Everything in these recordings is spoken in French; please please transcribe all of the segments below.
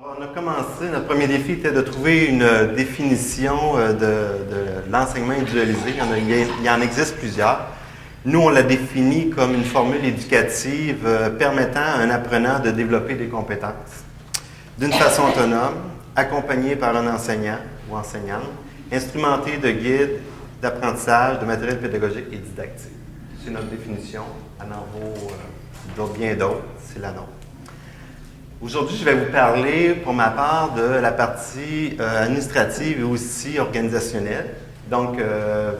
On a commencé, notre premier défi était de trouver une définition de l'enseignement individualisé. Il y en existe plusieurs. Nous, on l'a défini comme une formule éducative permettant à un apprenant de développer des compétences d'une façon autonome, accompagné par un enseignant ou enseignante, instrumenté de guides d'apprentissage, de matériel pédagogique et didactique. C'est notre définition. Elle en vaut bien d'autres. C'est la nôtre. Aujourd'hui, je vais vous parler, pour ma part, de la partie administrative et aussi organisationnelle. Donc,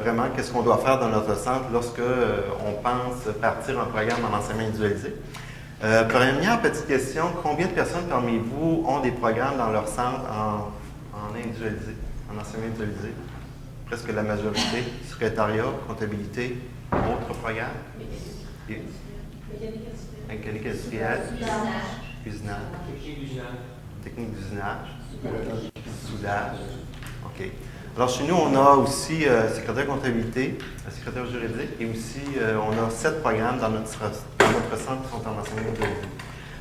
vraiment, qu'est-ce qu'on doit faire dans notre centre lorsque on pense partir un programme en enseignement individualisé. Première petite question, combien de personnes parmi vous ont des programmes dans leur centre en individualisé, en enseignement individualisé? Presque la majorité. Secrétariat, comptabilité, autres programmes? Mécanique industrielle. Usinage. Technique d'usinage. Soudage. OK. Alors, chez nous, on a aussi secrétaire comptabilité, secrétaire juridique, et aussi, on a 7 programmes dans notre centre qui sont en enseignement individualisé.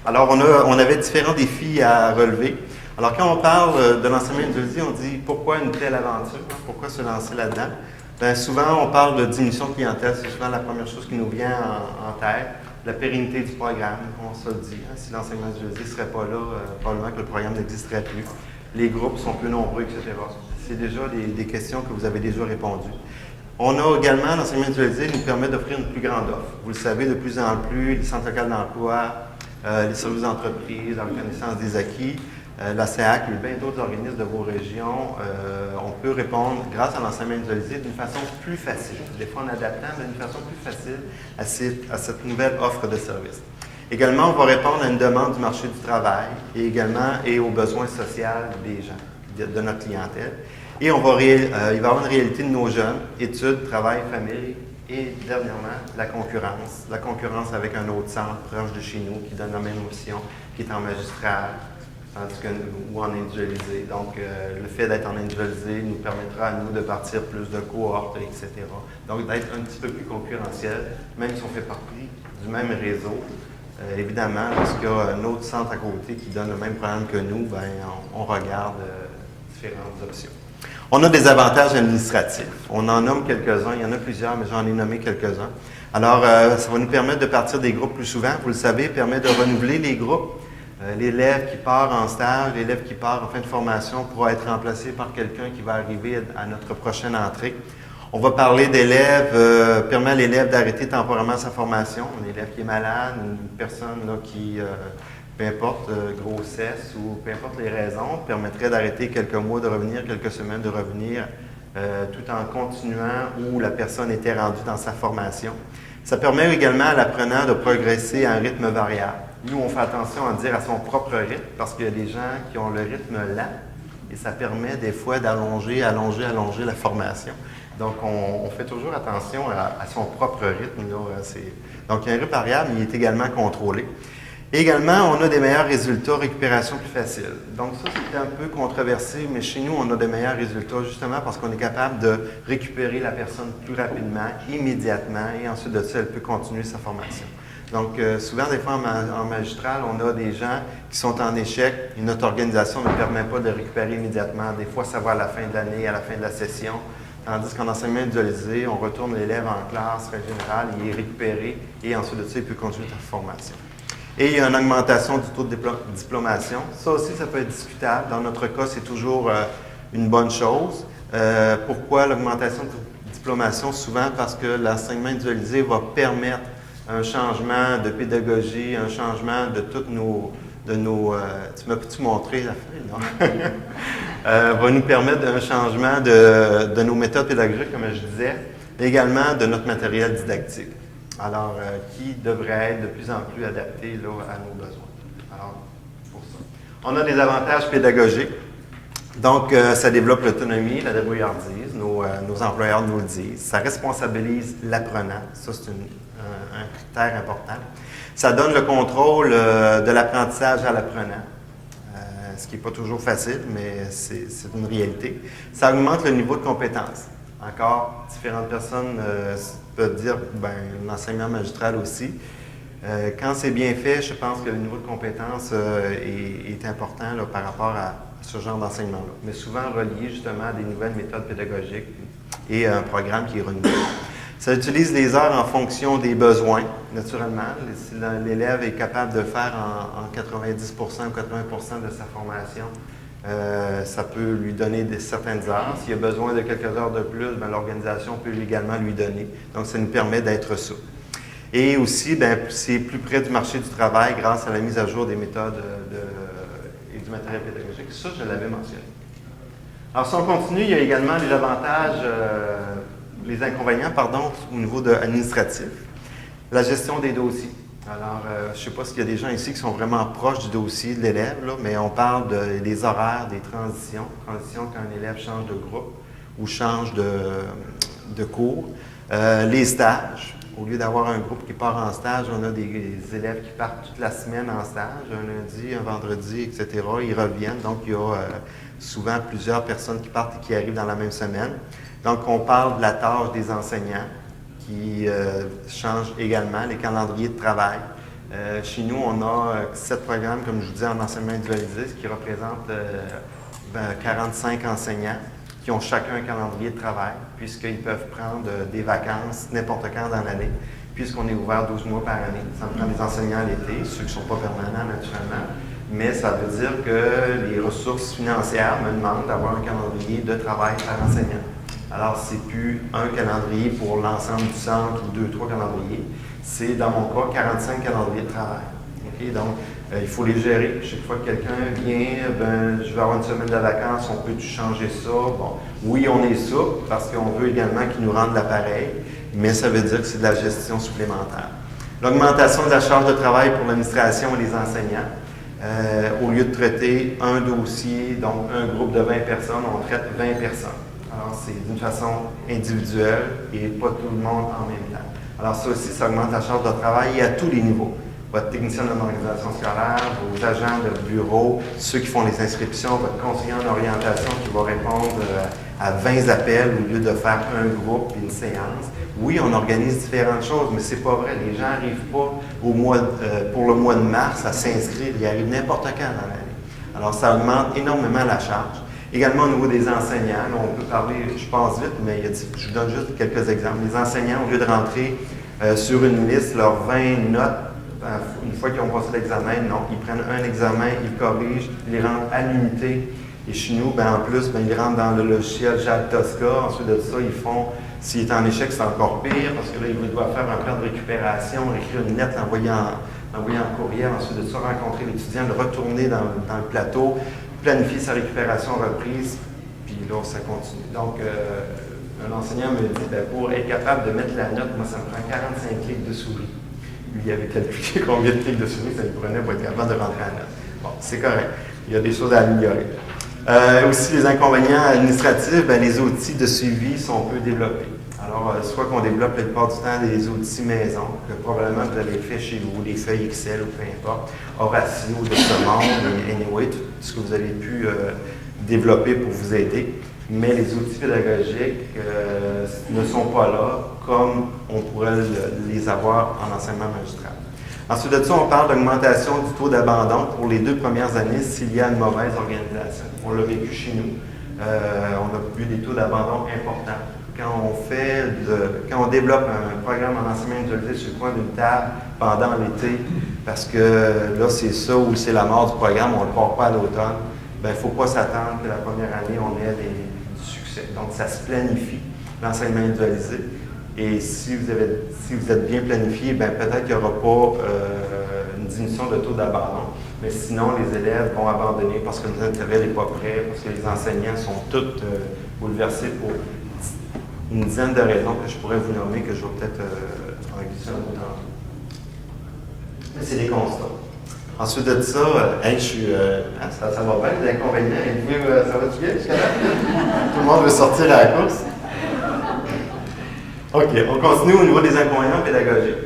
Alors, on avait différents défis à relever. Alors, quand on parle de l'enseignement individualisé, on dit pourquoi une telle aventure? Pourquoi se lancer là-dedans? Bien, souvent, on parle de diminution de clientèle. C'est souvent la première chose qui nous vient en tête. La pérennité du programme, on se le dit. Hein, si l'enseignement individualisé ne serait pas là, probablement que le programme n'existerait plus. Les groupes sont plus nombreux, etc. C'est déjà des questions que vous avez déjà répondues. On a également, l'enseignement individualisé nous permet d'offrir une plus grande offre. Vous le savez, de plus en plus, les centres locaux d'emploi, les services d'entreprise, la reconnaissance des acquis, la CEAC et bien d'autres organismes de vos régions, on peut répondre, grâce à l'enseignement individualisé, d'une façon plus facile, des fois en adaptant, mais d'une façon plus facile à cette nouvelle offre de services. Également, on va répondre à une demande du marché du travail et également aux besoins sociaux des gens, de notre clientèle. Et il va y avoir une réalité de nos jeunes, études, travail, famille, et dernièrement, la concurrence. La concurrence avec un autre centre proche de chez nous qui donne la même option, qui est en magistral, tandis que ou en individualisé. Donc, le fait d'être en individualisé nous permettra à nous de partir plus de cohortes, etc. Donc, d'être un petit peu plus concurrentiel, même si on fait partie du même réseau. Évidemment, lorsqu'il y a un autre centre à côté qui donne le même programme que nous, bien, on regarde différentes options. On a des avantages administratifs. On en nomme quelques-uns. Il y en a plusieurs, mais j'en ai nommé quelques-uns. Alors, ça va nous permettre de partir des groupes plus souvent. Vous le savez, permet de renouveler les groupes. L'élève qui part en stage, l'élève qui part en fin de formation pourra être remplacé par quelqu'un qui va arriver à notre prochaine entrée. On va parler d'élèves, permet à l'élève d'arrêter temporairement sa formation. Un élève qui est malade, une personne là, qui, peu importe, grossesse ou peu importe les raisons, permettrait d'arrêter quelques mois de revenir, quelques semaines de revenir, tout en continuant où la personne était rendue dans sa formation. Ça permet également à l'apprenant de progresser à un rythme variable. Nous, on fait attention à dire à son propre rythme parce qu'il y a des gens qui ont le rythme lent et ça permet des fois d'allonger la formation. Donc, on fait toujours attention à son propre rythme. Là. Donc, il y a un rythme variable, mais il est également contrôlé. Et également, on a des meilleurs résultats, récupération plus facile. Donc, ça, c'était un peu controversé, mais chez nous, on a des meilleurs résultats justement parce qu'on est capable de récupérer la personne plus rapidement, immédiatement, et ensuite de ça, elle peut continuer sa formation. Donc, souvent, des fois, en magistral, on a des gens qui sont en échec et notre organisation ne permet pas de récupérer immédiatement. Des fois, ça va à la fin de l'année, à la fin de la session. Tandis qu'en enseignement individualisé, on retourne l'élève en classe, en général, il est récupéré et ensuite de ça, il peut continuer sa formation. Et il y a une augmentation du taux de diplomation. Ça aussi, ça peut être discutable. Dans notre cas, c'est toujours une bonne chose. Pourquoi l'augmentation de diplomation? Souvent parce que l'enseignement individualisé va permettre un changement de pédagogie, un changement de toutes nos... tu m'as pu montrer la feuille, non? Va nous permettre un changement de nos méthodes pédagogiques, comme je disais, et également de notre matériel didactique. Alors, qui devrait être de plus en plus adapté là, à nos besoins. Alors, pour ça. On a des avantages pédagogiques. Donc, ça développe l'autonomie, la débrouillardise. Nos employeurs nous le disent. Ça responsabilise l'apprenant. Ça, c'est un critère important. Ça donne le contrôle de l'apprentissage à l'apprenant. Ce qui n'est pas toujours facile, mais c'est une réalité. Ça augmente le niveau de compétence. Encore, différentes personnes peuvent dire, ben, l'enseignement magistral aussi. Quand c'est bien fait, je pense que le niveau de compétence est important là, par rapport à ce genre d'enseignement-là. Mais souvent relié justement à des nouvelles méthodes pédagogiques et à un programme qui est renouvelé. Ça utilise les heures en fonction des besoins, naturellement. Si l'élève est capable de le faire en 90% ou 80% de sa formation, ça peut lui donner certaines heures. S'il a besoin de quelques heures de plus, l'organisation peut également lui donner. Donc, ça nous permet d'être souple. Et aussi, c'est plus près du marché du travail grâce à la mise à jour des méthodes et du matériel pédagogique. Ça, je l'avais mentionné. Alors, si on continue, il y a également les avantages, les inconvénients, au niveau administratif. La gestion des dossiers. Alors, je ne sais pas s'il y a des gens ici qui sont vraiment proches du dossier de l'élève, mais on parle des horaires, des transitions. Transition quand un élève change de groupe ou change de cours. Les stages. Au lieu d'avoir un groupe qui part en stage, on a des élèves qui partent toute la semaine en stage, un lundi, un vendredi, etc. Ils reviennent. Donc, il y a souvent plusieurs personnes qui partent et qui arrivent dans la même semaine. Donc, on parle de la tâche des enseignants qui change également, les calendriers de travail. Chez nous, on a 7 programmes, comme je vous disais, en enseignement individualisé, ce qui représente 45 enseignants qui ont chacun un calendrier de travail, puisqu'ils peuvent prendre des vacances n'importe quand dans l'année, puisqu'on est ouvert 12 mois par année. Ça me prend des enseignants l'été, ceux qui ne sont pas permanents naturellement, mais ça veut dire que les ressources financières me demandent d'avoir un calendrier de travail par enseignant. Alors, ce n'est plus un calendrier pour l'ensemble du centre ou 2-3 calendriers. C'est, dans mon cas, 45 calendriers de travail. Okay? Donc, il faut les gérer. Chaque fois que quelqu'un vient, je vais avoir une semaine de vacances, on peut changer ça? Bon, oui, on est souple parce qu'on veut également qu'ils nous rendent l'appareil, mais ça veut dire que c'est de la gestion supplémentaire. L'augmentation de la charge de travail pour l'administration et les enseignants. Au lieu de traiter un dossier, donc un groupe de 20 personnes, on traite 20 personnes. Alors, c'est d'une façon individuelle et pas tout le monde en même temps. Alors, ça aussi, ça augmente la charge de travail et à tous les niveaux. Votre technicien de l'organisation scolaire, vos agents de bureau, ceux qui font les inscriptions, votre conseiller en orientation qui va répondre à 20 appels au lieu de faire un groupe et une séance. Oui, on organise différentes choses, mais c'est pas vrai. Les gens n'arrivent pas pour le mois de mars à s'inscrire. Ils arrivent n'importe quand dans l'année. Alors, ça augmente énormément la charge. Également au niveau des enseignants, là, on peut parler, je passe vite, mais je vous donne juste quelques exemples. Les enseignants, au lieu de rentrer sur une liste leurs 20 notes, une fois qu'ils ont passé l'examen, non, ils prennent un examen, ils corrigent, ils les rendent à l'unité. Et chez nous, en plus, ils rentrent dans le logiciel Jacques Tosca. Ensuite de ça, ils font, s'il est en échec, c'est encore pire, parce que là, ils doivent faire un plan de récupération, écrire une lettre, l'envoyer en courriel. Ensuite de ça, rencontrer l'étudiant, le retourner dans le plateau, planifier sa récupération reprise, puis là, ça continue. Donc, un enseignant me dit, pour être capable de mettre la note, moi, ça me prend 45 clics de souris. Lui, il avait calculé combien de clics de souris ça lui prenait pour être capable de rentrer la note. Bon, c'est correct. Il y a des choses à améliorer. Aussi, les inconvénients administratifs, les outils de suivi sont peu développés. Alors, soit qu'on développe la plupart du temps des outils maison, que probablement vous avez fait chez vous, des feuilles Excel ou peu importe, Horatio de ce monde, anyway, tout ce que vous avez pu développer pour vous aider. Mais les outils pédagogiques ne sont pas là comme on pourrait les avoir en enseignement magistral. Ensuite de ça, on parle d'augmentation du taux d'abandon pour les 2 premières années s'il y a une mauvaise organisation. On l'a vécu chez nous. On a eu des taux d'abandon importants. Quand on développe un programme en enseignement individualisé sur le coin d'une table pendant l'été, parce que là, c'est ça ou c'est la mort du programme, on ne le part pas à l'automne, il ne faut pas s'attendre que la première année, on ait du succès. Donc, ça se planifie, l'enseignement individualisé. Et si vous êtes bien planifié, peut-être qu'il n'y aura pas une diminution de taux d'abandon. Mais sinon, les élèves vont abandonner parce que le matériel n'est pas prêt, parce que les enseignants sont tous bouleversés pour une dizaine de raisons que je pourrais vous nommer, que je vais peut-être en glisser un peu tantôt. Mais c'est des constats. Ensuite de ça, ça va bien, les inconvénients. Ça va-tu bien jusqu'à là? Tout le monde veut sortir à la course. OK, on continue au niveau des inconvénients pédagogiques.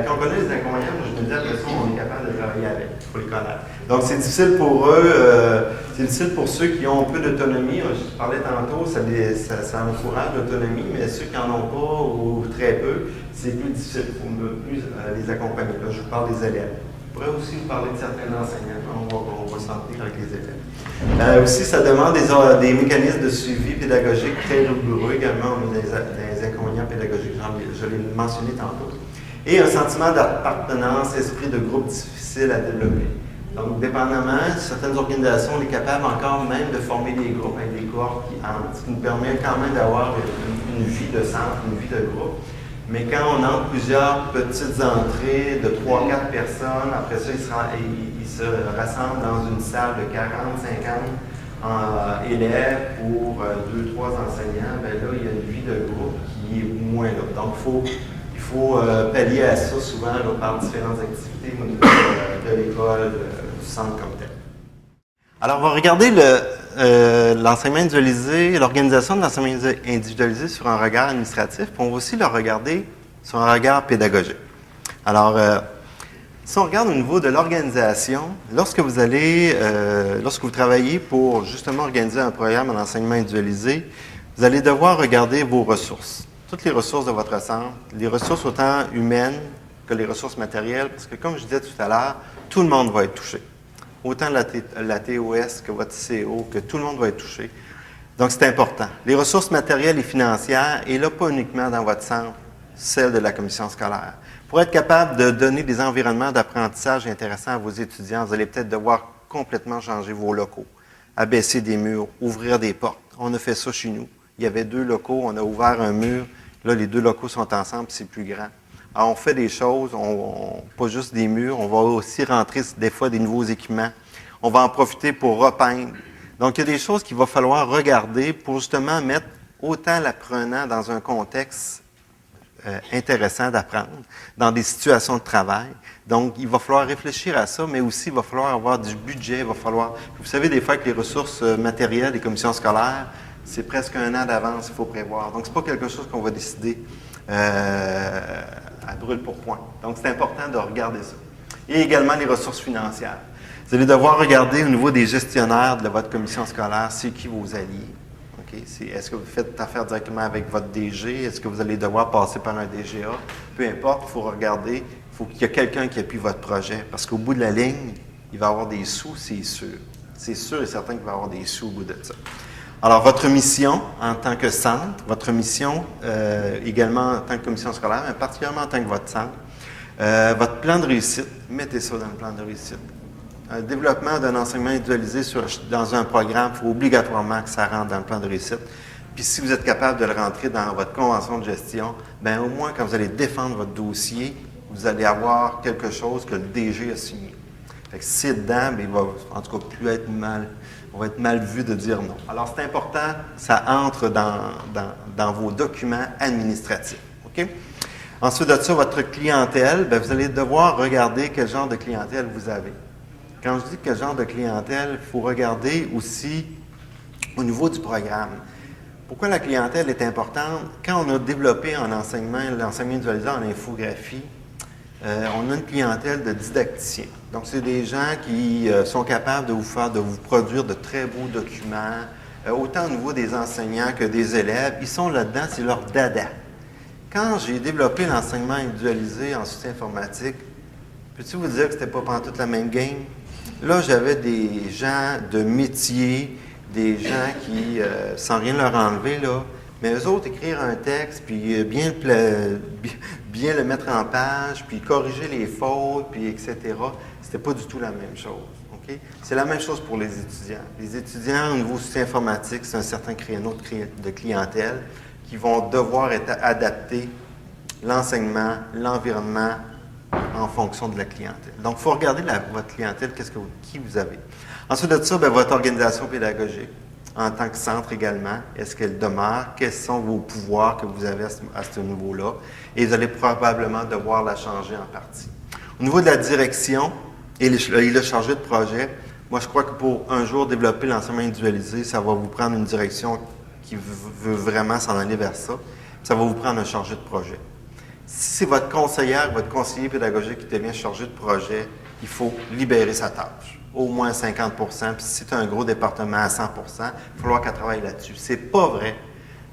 Quand on connaît les inconvénients, moi, je me dis après ça, on est capable de travailler avec, il faut les connaître. Donc, c'est difficile pour eux, c'est difficile pour ceux qui ont peu d'autonomie. Je parlais tantôt, ça encourage l'autonomie, mais ceux qui n'en ont pas ou très peu, c'est plus difficile. Il faut plus les accompagner. Là, je vous parle des élèves. Je pourrais aussi vous parler de certains enseignants, on va s'en tenir avec les élèves. Aussi, ça demande des mécanismes de suivi pédagogique très rigoureux également, des inconvénients pédagogiques, je l'ai mentionné tantôt. Et un sentiment d'appartenance, esprit de groupe difficile à développer. Donc, dépendamment, certaines organisations, on est capable encore même de former des groupes avec des cohortes qui entrent, ce qui nous permet quand même d'avoir une vie de centre, une vie de groupe. Mais quand on entre plusieurs petites entrées de 3-4 personnes, après ça, ils se rassemblent dans une salle de 40-50 élèves pour 2-3 enseignants, bien là, il y a une vie de groupe qui est moins là. Donc, il faut pallier à ça souvent là, par différentes activités au niveau de l'école, du centre comme tel. Alors, on va regarder l'enseignement individualisé, l'organisation de l'enseignement individualisé sur un regard administratif, puis on va aussi le regarder sur un regard pédagogique. Alors, si on regarde au niveau de l'organisation, lorsque vous travaillez pour justement organiser un programme en enseignement individualisé, vous allez devoir regarder vos ressources. Toutes les ressources de votre centre, les ressources autant humaines que les ressources matérielles, parce que comme je disais tout à l'heure, tout le monde va être touché. Autant la TOS que votre CO, que tout le monde va être touché. Donc, c'est important. Les ressources matérielles et financières, et là, pas uniquement dans votre centre, celles de la commission scolaire. Pour être capable de donner des environnements d'apprentissage intéressants à vos étudiants, vous allez peut-être devoir complètement changer vos locaux, abaisser des murs, ouvrir des portes. On a fait ça chez nous. Il y avait 2 locaux, on a ouvert un mur. Là, les 2 locaux sont ensemble, c'est plus grand. Alors, on fait des choses, pas juste des murs, on va aussi rentrer des fois des nouveaux équipements. On va en profiter pour repeindre. Donc, il y a des choses qu'il va falloir regarder pour justement mettre autant l'apprenant dans un contexte intéressant d'apprendre, dans des situations de travail. Donc, il va falloir réfléchir à ça, mais aussi il va falloir avoir du budget, vous savez, des fois que les ressources matérielles des commissions scolaires, c'est presque 1 an d'avance, il faut prévoir. Donc, ce n'est pas quelque chose qu'on va décider à brûle pour point. Donc, c'est important de regarder ça. Et également les ressources financières. Vous allez devoir regarder au niveau des gestionnaires de votre commission scolaire, c'est qui vos alliés. Okay? Est-ce que vous faites affaire directement avec votre DG? Est-ce que vous allez devoir passer par un DGA? Peu importe, il faut regarder. Il faut qu'il y ait quelqu'un qui appuie votre projet. Parce qu'au bout de la ligne, il va y avoir des sous, c'est sûr. C'est sûr et certain qu'il va y avoir des sous au bout de ça. Alors, votre mission en tant que centre, votre mission également en tant que commission scolaire, mais particulièrement en tant que votre centre, votre plan de réussite, mettez ça dans le plan de réussite. Un développement d'un enseignement individualisé dans un programme, il faut obligatoirement que ça rentre dans le plan de réussite. Puis si vous êtes capable de le rentrer dans votre convention de gestion, bien au moins quand vous allez défendre votre dossier, vous allez avoir quelque chose que le DG a signé. Fait que si c'est dedans, bien, il va en tout cas plus être mal. On va être mal vu de dire non. Alors c'est important, ça entre dans vos documents administratifs. OK? Ensuite de ça, votre clientèle, bien, vous allez devoir regarder quel genre de clientèle vous avez. Quand je dis quel genre de clientèle, il faut regarder aussi au niveau du programme. Pourquoi la clientèle est importante? Quand on a développé l'enseignement individualisé en infographie, on a une clientèle de didacticiens. Donc, c'est des gens qui sont capables de vous produire de très beaux documents, autant au niveau des enseignants que des élèves. Ils sont là-dedans, c'est leur dada. Quand j'ai développé l'enseignement individualisé en soutien informatique, peux-tu vous dire que c'était pas pendant toute la même game? Là, j'avais des gens de métier, des gens qui, sans rien leur enlever, là, mais eux autres, écrire un texte, puis bien le mettre en page, puis corriger les fautes, puis etc., c'était pas du tout la même chose. Okay? C'est la même chose pour les étudiants. Les étudiants, au niveau soutien informatique, c'est un certain créneau de clientèle qui vont devoir adapter l'enseignement, l'environnement, en fonction de la clientèle. Donc, il faut regarder votre clientèle, qui vous avez. Ensuite de ça, bien, votre organisation pédagogique, en tant que centre également, est-ce qu'elle demeure? Quels sont vos pouvoirs que vous avez à ce niveau-là? Et vous allez probablement devoir la changer en partie. Au niveau de la direction et le chargé de projet, moi, je crois que pour un jour développer l'enseignement individualisé, ça va vous prendre une direction qui veut vraiment s'en aller vers ça. Ça va vous prendre un chargé de projet. Si c'est votre conseillère, votre conseiller pédagogique qui devient chargé de projet, il faut libérer sa tâche, au moins 50 %. Puis si c'est un gros département à 100 %, il va falloir qu'elle travaille là-dessus. C'est pas vrai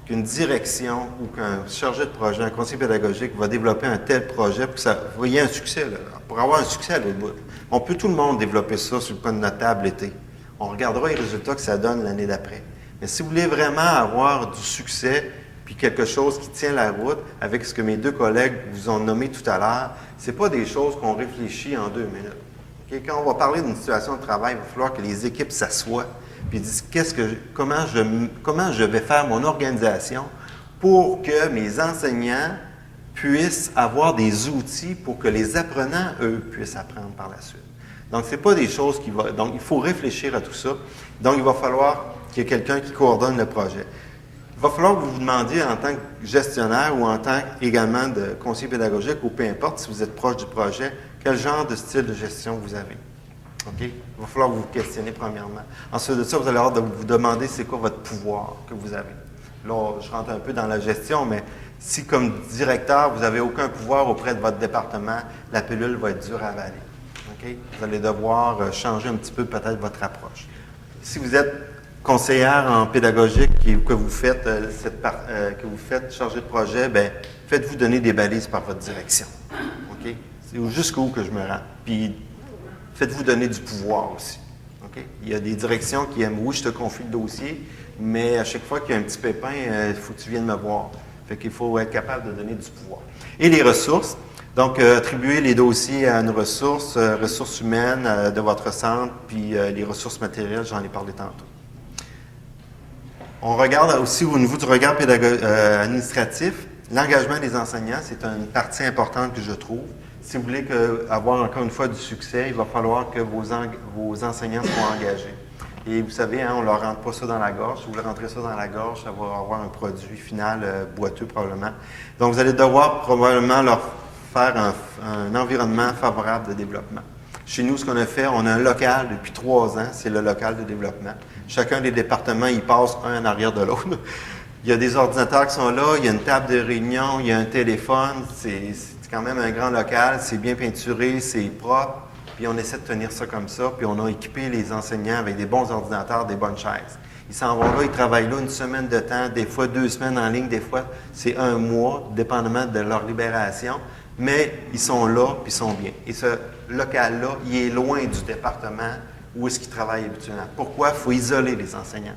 qu'une direction ou qu'un chargé de projet, un conseiller pédagogique va développer un tel projet pour que ça, vous voyez un succès, là, pour avoir un succès à l'autre bout. On peut tout le monde développer ça sur le coin de notre table l'été. On regardera les résultats que ça donne l'année d'après. Mais si vous voulez vraiment avoir du succès, puis quelque chose qui tient la route, avec ce que mes deux collègues vous ont nommé tout à l'heure, ce n'est pas des choses qu'on réfléchit en 2 minutes. Okay? Quand on va parler d'une situation de travail, il va falloir que les équipes s'assoient puis disent comment je vais faire mon organisation pour que mes enseignants puissent avoir des outils pour que les apprenants, eux, puissent apprendre par la suite. Donc, ce n'est pas des choses qui vont... Donc, il faut réfléchir à tout ça. Donc, il va falloir qu'il y ait quelqu'un qui coordonne le projet. Il va falloir que vous vous demandiez en tant que gestionnaire ou en tant également de conseiller pédagogique ou peu importe si vous êtes proche du projet, quel genre de style de gestion vous avez. OK? Il va falloir vous questionner premièrement. Ensuite de ça, vous allez avoir de vous demander c'est quoi votre pouvoir que vous avez. Là, je rentre un peu dans la gestion, mais si comme directeur, vous n'avez aucun pouvoir auprès de votre département, la pilule va être dure à avaler. OK? Vous allez devoir changer un petit peu peut-être votre approche. Si vous êtes conseillère en pédagogique que vous faites chargé de projet, bien, faites-vous donner des balises par votre direction. OK? C'est jusqu'où que je me rends. Puis, faites-vous donner du pouvoir aussi. OK? Il y a des directions qui aiment, oui, je te confie le dossier, mais à chaque fois qu'il y a un petit pépin, il faut que tu viennes me voir. Fait qu'il faut être capable de donner du pouvoir. Et les ressources. Donc, attribuer les dossiers à une ressource, ressources humaines de votre centre, puis les ressources matérielles, j'en ai parlé tantôt. On regarde aussi au niveau du regard administratif, l'engagement des enseignants, c'est une partie importante que je trouve. Si vous voulez avoir encore une fois du succès, il va falloir que vos enseignants soient engagés. Et vous savez, on ne leur rentre pas ça dans la gorge. Si vous leur rentrez ça dans la gorge, ça va avoir un produit final boiteux probablement. Donc, vous allez devoir probablement leur faire un environnement favorable de développement. Chez nous, ce qu'on a fait, on a un local depuis 3 ans, c'est le local de développement. Chacun des départements, il passe un en arrière de l'autre. Il y a des ordinateurs qui sont là, il y a une table de réunion, il y a un téléphone. C'est quand même un grand local, c'est bien peinturé, c'est propre. Puis on essaie de tenir ça comme ça, puis on a équipé les enseignants avec des bons ordinateurs, des bonnes chaises. Ils s'en vont là, ils travaillent là une semaine de temps, des fois 2 semaines en ligne, des fois c'est 1 mois, dépendamment de leur libération. Mais ils sont là, puis ils sont bien. Et ce local-là, il est loin du département où est-ce qu'ils travaillent habituellement. Pourquoi? Il faut isoler les enseignants.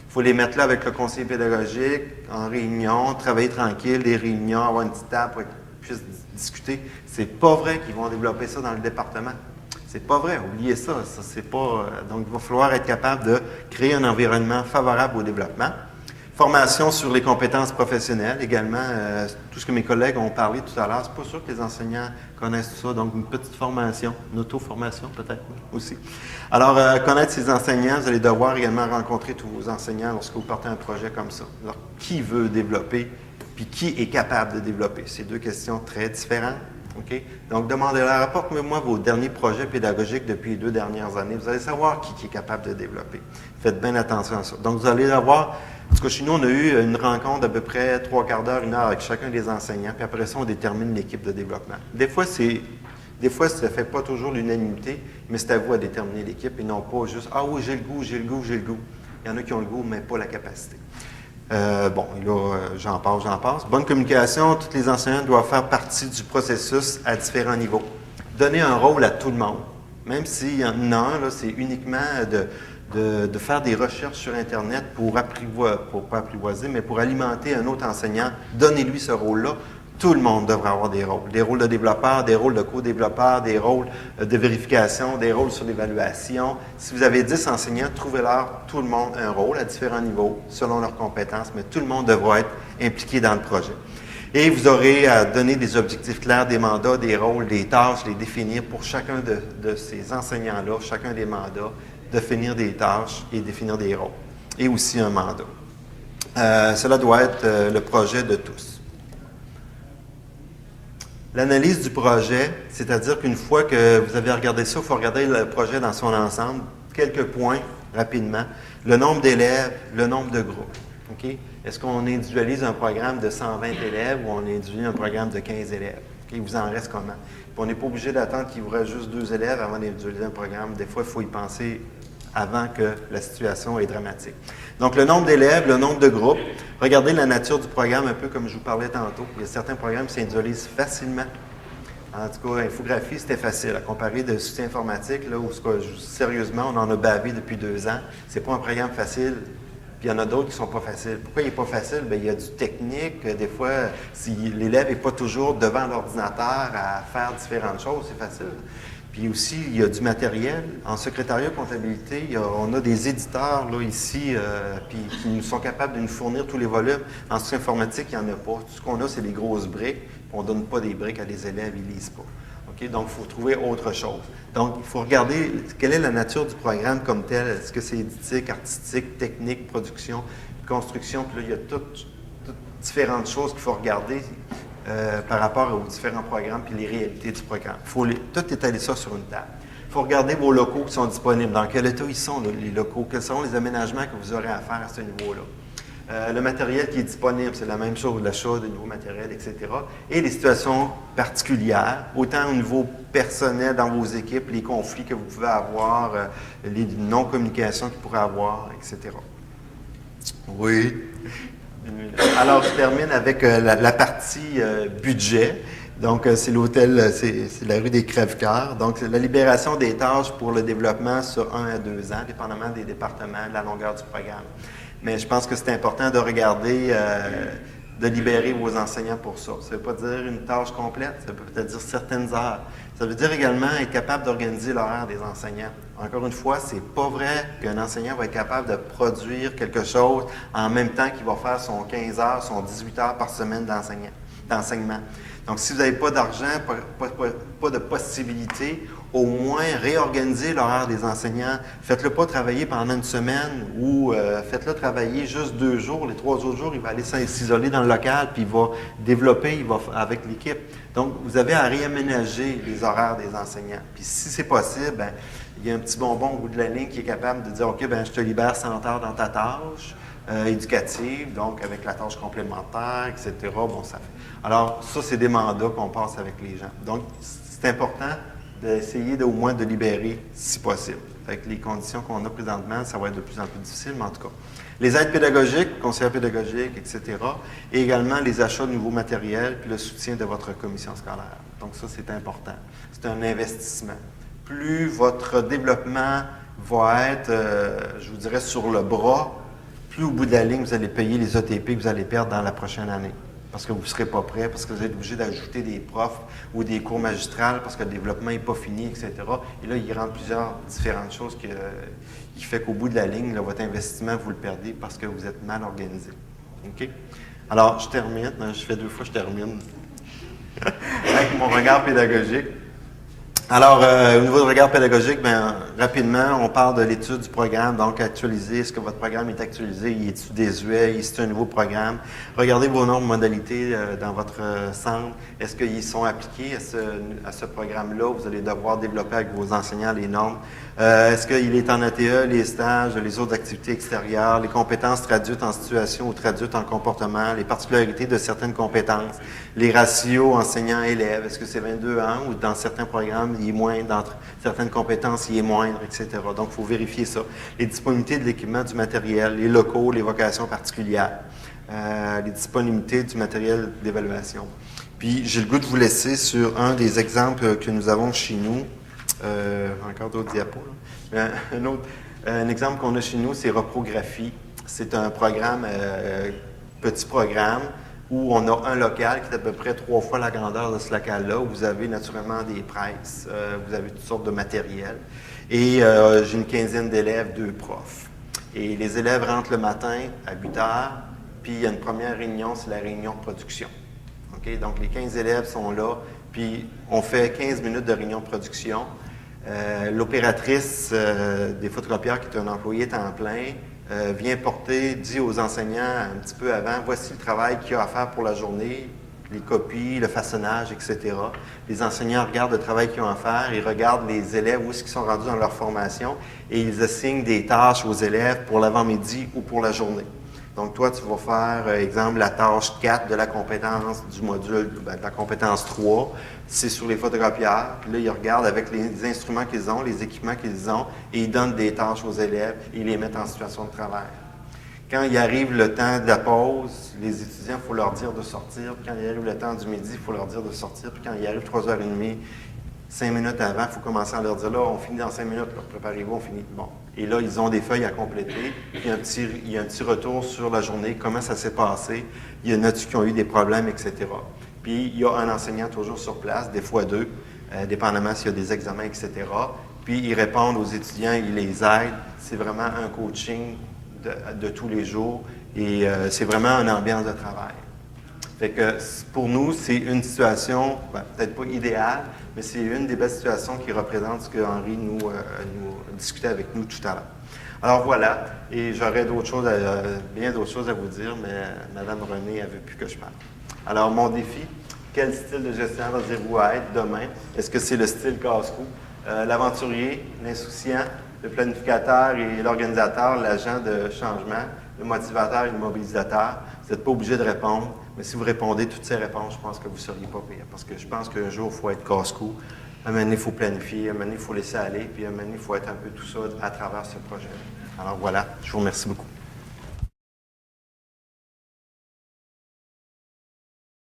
Il faut les mettre là avec le conseiller pédagogique, en réunion, travailler tranquille, des réunions, avoir une petite table pour qu'ils puissent discuter. C'est pas vrai qu'ils vont développer ça dans le département. C'est pas vrai, oubliez ça. Ça c'est pas, donc, il va falloir être capable de créer un environnement favorable au développement. Formation sur les compétences professionnelles également. Tout ce que mes collègues ont parlé tout à l'heure, c'est pas sûr que les enseignants connaissent tout ça. Donc, une petite formation, une auto-formation peut-être aussi. Alors, connaître ces enseignants, vous allez devoir également rencontrer tous vos enseignants lorsque vous partez un projet comme ça. Alors, qui veut développer, puis qui est capable de développer? C'est 2 questions très différentes. Okay? Donc, demandez-leur, apportez-moi vos derniers projets pédagogiques depuis les 2 dernières années. Vous allez savoir qui est capable de développer. Faites bien attention à ça. Donc, vous allez avoir, en tout cas, chez nous, on a eu une rencontre d'à peu près 3/4 d'heure, 1 heure avec chacun des enseignants, puis après ça, on détermine l'équipe de développement. Des fois, ça ne fait pas toujours l'unanimité, mais c'est à vous à déterminer l'équipe et non pas juste « Ah oui, j'ai le goût, j'ai le goût, j'ai le goût ». Il y en a qui ont le goût, mais pas la capacité. J'en passe. Bonne communication, tous les enseignants doivent faire partie du processus à différents niveaux. Donner un rôle à tout le monde. Même s'il y en a un, là, c'est uniquement de faire des recherches sur Internet pour alimenter un autre enseignant. Donnez-lui ce rôle-là. Tout le monde devrait avoir des rôles. Des rôles de développeur, des rôles de co-développeur, des rôles de vérification, des rôles sur l'évaluation. Si vous avez 10 enseignants, trouvez-leur tout le monde un rôle à différents niveaux, selon leurs compétences, mais tout le monde devra être impliqué dans le projet. Et vous aurez à donner des objectifs clairs, des mandats, des rôles, des tâches, les définir pour chacun de ces enseignants-là, chacun des mandats, définir des tâches et définir des rôles. Et aussi un mandat. Cela doit être le projet de tous. L'analyse du projet, c'est-à-dire qu'une fois que vous avez regardé ça, il faut regarder le projet dans son ensemble. Quelques points, rapidement. Le nombre d'élèves, le nombre de groupes. Okay? Est-ce qu'on individualise un programme de 120 élèves ou on individualise un programme de 15 élèves? Il vous en reste comment? Puis on n'est pas obligé d'attendre qu'il vous reste juste 2 élèves avant d'individualiser un programme. Des fois, il faut y penser avant que la situation est dramatique. Donc, le nombre d'élèves, le nombre de groupes. Regardez la nature du programme, un peu comme je vous parlais tantôt. Il y a certains programmes qui s'individualisent facilement. En tout cas, infographie, c'était facile. À comparer de soutien informatique, là, où sérieusement, on en a bavé depuis 2 ans. C'est pas un programme facile. Puis il y en a d'autres qui ne sont pas faciles. Pourquoi il n'est pas facile? Bien, il y a du technique. Des fois, si l'élève n'est pas toujours devant l'ordinateur à faire différentes choses, c'est facile. Puis aussi, il y a du matériel. En secrétariat comptabilité, on a des éditeurs là, ici puis qui nous sont capables de nous fournir tous les volumes. En soutien informatique, il n'y en a pas. Tout ce qu'on a, c'est des grosses briques. On ne donne pas des briques à des élèves, ils ne lisent pas. Okay? Donc, il faut trouver autre chose. Donc, il faut regarder quelle est la nature du programme comme tel. Est-ce que c'est éditique, artistique, technique, production, construction? Puis là, il y a toutes différentes choses qu'il faut regarder par rapport aux différents programmes puis les réalités du programme. Il faut tout étaler ça sur une table. Il faut regarder vos locaux qui sont disponibles. Dans quel état ils sont, là, les locaux? Quels sont les aménagements que vous aurez à faire à ce niveau-là? Le matériel qui est disponible, c'est la même chose, l'achat de nouveaux matériels, etc. Et les situations particulières, autant au niveau personnel dans vos équipes, les conflits que vous pouvez avoir, les non-communications qu'ils pourraient avoir, etc. Oui. Alors, je termine avec la partie budget. Donc, c'est l'hôtel, c'est la rue des Crève-Cœurs. Donc, c'est la libération des tâches pour le développement sur 1 à 2 ans, dépendamment des départements, de la longueur du programme. Mais je pense que c'est important de regarder, de libérer vos enseignants pour ça. Ça ne veut pas dire une tâche complète, ça peut peut-être dire certaines heures. Ça veut dire également être capable d'organiser l'horaire des enseignants. Encore une fois, c'est pas vrai qu'un enseignant va être capable de produire quelque chose en même temps qu'il va faire son 15 heures, son 18 heures par semaine d'enseignement. Donc, si vous n'avez pas d'argent, pas de possibilité, au moins réorganiser l'horaire des enseignants. Faites-le pas travailler pendant une semaine ou faites-le travailler juste 2 jours. Les 3 autres jours, il va aller s'isoler dans le local puis il va développer avec l'équipe. Donc, vous avez à réaménager les horaires des enseignants. Puis si c'est possible, bien, il y a un petit bonbon au bout de la ligne qui est capable de dire « OK, bien, je te libère 100 heures dans ta tâche. » éducative, donc avec la tâche complémentaire, etc. Bon, ça fait. Alors, ça, c'est des mandats qu'on passe avec les gens. Donc, c'est important d'essayer au moins de libérer si possible. Avec les conditions qu'on a présentement, ça va être de plus en plus difficile, mais en tout cas. Les aides pédagogiques, conseillers pédagogiques, etc. Et également les achats de nouveaux matériels, puis le soutien de votre commission scolaire. Donc, ça, c'est important. C'est un investissement. Plus votre développement va être, je vous dirais, sur le bras, plus au bout de la ligne, vous allez payer les ETP que vous allez perdre dans la prochaine année. Parce que vous ne serez pas prêt, parce que vous êtes obligé d'ajouter des profs ou des cours magistrales, parce que le développement n'est pas fini, etc. Et là, il rentre plusieurs différentes choses qui fait qu'au bout de la ligne, là, votre investissement, vous le perdez parce que vous êtes mal organisé. OK? Alors, je termine. Je fais 2 fois, je termine. Avec mon regard pédagogique. Alors, au niveau du regard pédagogique, bien, rapidement, on parle de l'étude du programme, donc actualiser. Est-ce que votre programme est actualisé? Il est-tu désuet? Est-ce un nouveau programme? Regardez vos normes modalités dans votre centre. Est-ce qu'ils sont appliqués à ce programme-là? Vous allez devoir développer avec vos enseignants les normes. Est-ce qu'il est en ATE, les stages, les autres activités extérieures, les compétences traduites en situation ou traduites en comportement, les particularités de certaines compétences, les ratios enseignants-élèves, est-ce que c'est 22 ans ou dans certains programmes, il est moindre, dans certaines compétences, il est moindre, etc. Donc, il faut vérifier ça. Les disponibilités de l'équipement, du matériel, les locaux, les vocations particulières, les disponibilités du matériel d'évaluation. Puis, j'ai le goût de vous laisser sur un des exemples que nous avons chez nous. Encore d'autres diapos. Là. Un exemple qu'on a chez nous, c'est Reprographie. C'est un programme, petit programme, où on a un local qui est à peu près 3 fois la grandeur de ce local-là, où vous avez naturellement des presses, vous avez toutes sortes de matériel. Et j'ai une quinzaine d'élèves, 2 profs. Et les élèves rentrent le matin à 8 heures, puis il y a une première réunion, c'est la réunion de production. Okay? Donc, les 15 élèves sont là, puis on fait 15 minutes de réunion de production. L'opératrice des photocopieurs, qui est un employé temps plein, vient dit aux enseignants un petit peu avant, voici le travail qu'il y a à faire pour la journée, les copies, le façonnage, etc. Les enseignants regardent le travail qu'ils ont à faire, ils regardent les élèves, où est-ce qu'ils sont rendus dans leur formation, et ils assignent des tâches aux élèves pour l'avant-midi ou pour la journée. Donc, toi, tu vas faire, exemple, la tâche 4 de la compétence du module, de la compétence 3, c'est sur les photocopieurs. Puis là, ils regardent avec les instruments qu'ils ont, les équipements qu'ils ont, et ils donnent des tâches aux élèves et ils les mettent en situation de travail. Quand il arrive le temps de la pause, les étudiants, il faut leur dire de sortir. Puis quand il arrive le temps du midi, il faut leur dire de sortir. Puis quand il arrive 3h30, 5 minutes avant, il faut commencer à leur dire, là, on finit dans 5 minutes, préparez-vous, on finit. Bon. Et là, ils ont des feuilles à compléter. Puis il y a un petit retour sur la journée, comment ça s'est passé. Il y en a qui ont eu des problèmes, etc. Puis il y a un enseignant toujours sur place, des fois deux, dépendamment s'il y a des examens, etc. Puis ils répondent aux étudiants, ils les aident. C'est vraiment un coaching de tous les jours et c'est vraiment une ambiance de travail. Fait que pour nous, c'est une situation, peut-être pas idéale, mais c'est une des belles situations qui représente ce que Henri nous discutait avec nous tout à l'heure. Alors voilà, et j'aurais bien d'autres choses à vous dire, mais Mme Renée ne veut plus que je parle. Alors mon défi, quel style de gestionnaire désirez-vous être demain? Est-ce que c'est le style casse-cou, l'aventurier, l'insouciant, le planificateur et l'organisateur, l'agent de changement, le motivateur et le mobilisateur? Vous n'êtes pas obligé de répondre, mais si vous répondez toutes ces réponses, je pense que vous ne seriez pas pire. Parce que je pense qu'un jour, il faut être casse-cou. Un moment donné, il faut planifier. Un moment donné, il faut laisser aller. Puis un moment donné, il faut être un peu tout ça à travers ce projet. Alors voilà, je vous remercie beaucoup.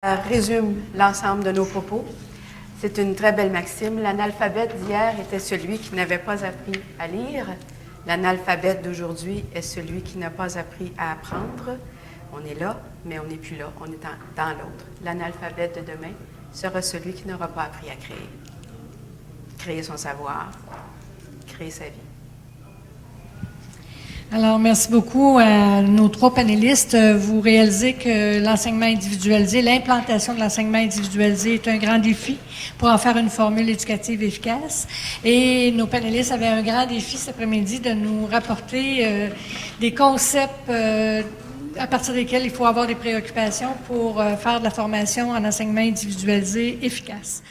Ça résume l'ensemble de nos propos. C'est une très belle maxime. L'analphabète d'hier était celui qui n'avait pas appris à lire. L'analphabète d'aujourd'hui est celui qui n'a pas appris à apprendre. On est là, mais on n'est plus là. On est dans l'autre. L'analphabète de demain sera celui qui n'aura pas appris à créer. Créer son savoir, créer sa vie. Alors, merci beaucoup à nos 3 panélistes. Vous réalisez que l'enseignement individualisé, l'implantation de l'enseignement individualisé est un grand défi pour en faire une formule éducative efficace. Et nos panélistes avaient un grand défi cet après-midi de nous rapporter des concepts à partir desquels il faut avoir des préoccupations pour faire de la formation en enseignement individualisé efficace.